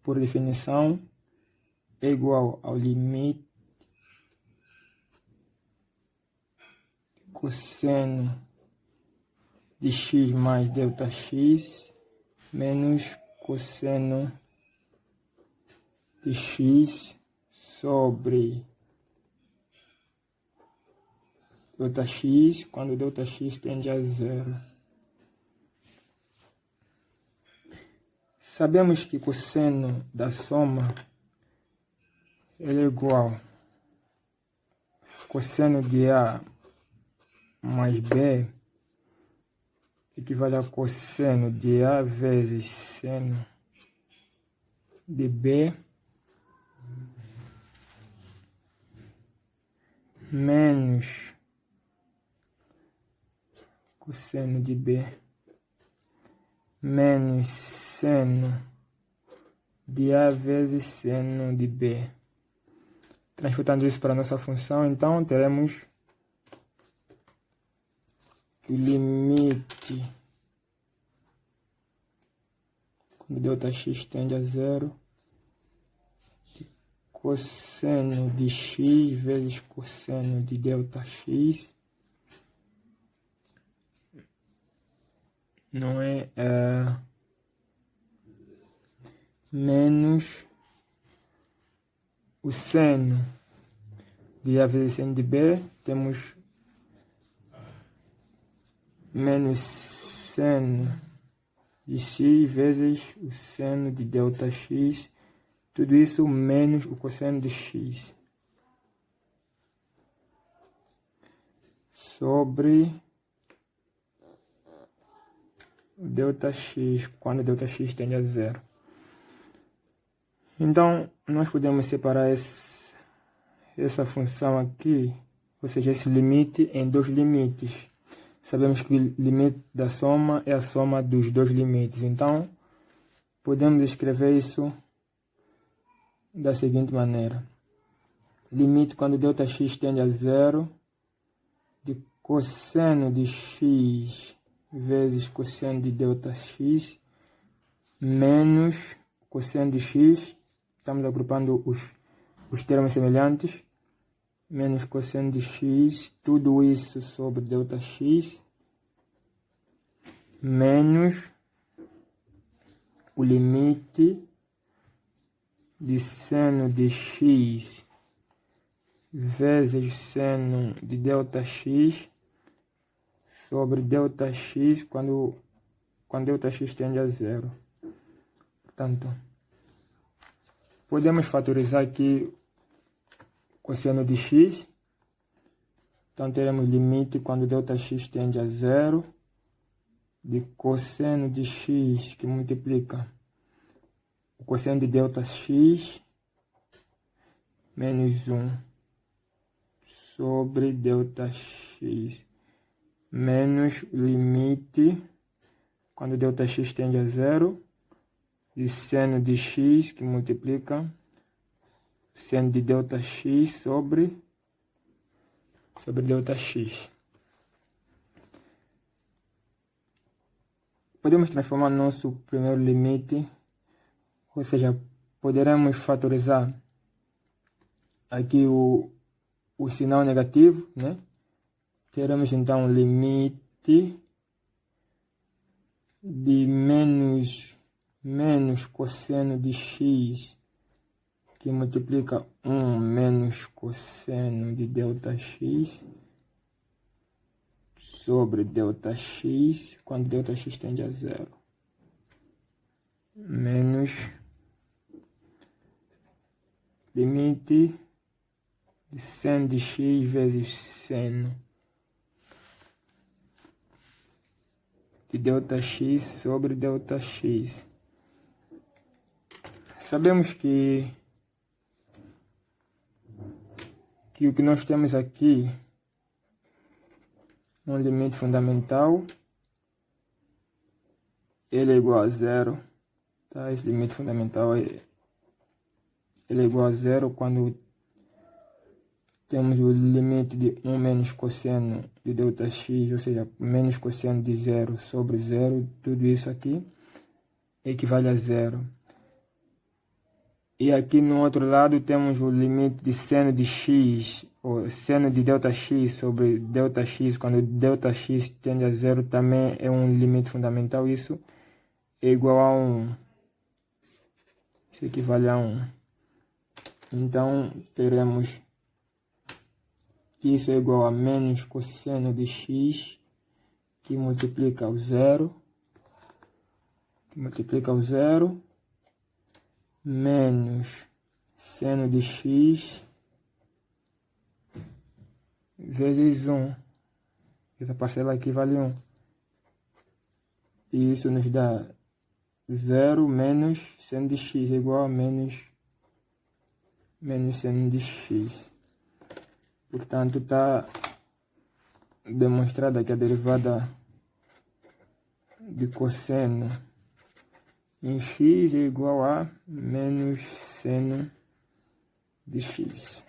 por definição, é igual ao limite cosseno de x mais delta x menos cosseno de x sobre delta x, quando delta x tende a zero. Sabemos que cosseno da soma ele é igual a cosseno de A mais B equivale a cosseno de A vezes seno de B menos cosseno de B menos seno de A vezes seno de B. Transportando isso para a nossa função, então teremos que o limite quando delta x tende a zero, cosseno de x vezes cosseno de delta x não é, menos o seno de A vezes seno de B, temos menos seno de x vezes o seno de delta x, tudo isso menos o cosseno de x, sobre o delta x, quando delta x tende a zero. Então, nós podemos separar essa função aqui, ou seja, esse limite, em dois limites. Sabemos que o limite da soma é a soma dos dois limites. Então, podemos escrever isso da seguinte maneira. Limite quando Δx tende a zero de cosseno de x vezes cosseno de Δx menos cosseno de x. Estamos agrupando os termos semelhantes. Menos cosseno de x, tudo isso sobre Δx, menos o limite de seno de x vezes seno de Δx sobre Δx quando Δx tende a zero. Portanto, podemos fatorizar aqui cosseno de x, então teremos limite quando Δx tende a zero de cosseno de x que multiplica o cosseno de Δx menos 1 sobre Δx menos o limite quando Δx tende a zero de seno de x que multiplica seno de Δx sobre Δx. Podemos transformar nosso primeiro limite, ou seja, poderemos fatorizar aqui o sinal negativo, né? Teremos então limite de menos cosseno de x que multiplica 1 menos cosseno de Δx sobre Δx, quando Δx tende a zero, menos limite de seno de x vezes seno de Δx sobre Δx. Sabemos que o que nós temos aqui é um limite fundamental, ele é igual a zero, tá? Esse limite fundamental ele é igual a zero quando temos o limite de 1 menos cosseno de Δx, ou seja, menos cosseno de zero sobre zero, tudo isso aqui equivale a zero. E aqui no outro lado temos o limite de seno de x, ou seno de delta x sobre delta x, quando delta x tende a zero também é um limite fundamental, isso é igual a 1. Isso equivale a 1. Então teremos que isso é igual a menos cosseno de x, que multiplica o zero, menos seno de x vezes 1. Essa parcela aqui vale 1. E isso nos dá 0 menos seno de x é igual a menos seno de x. Portanto, está demonstrada que a derivada de cosseno em x é igual a menos seno de x.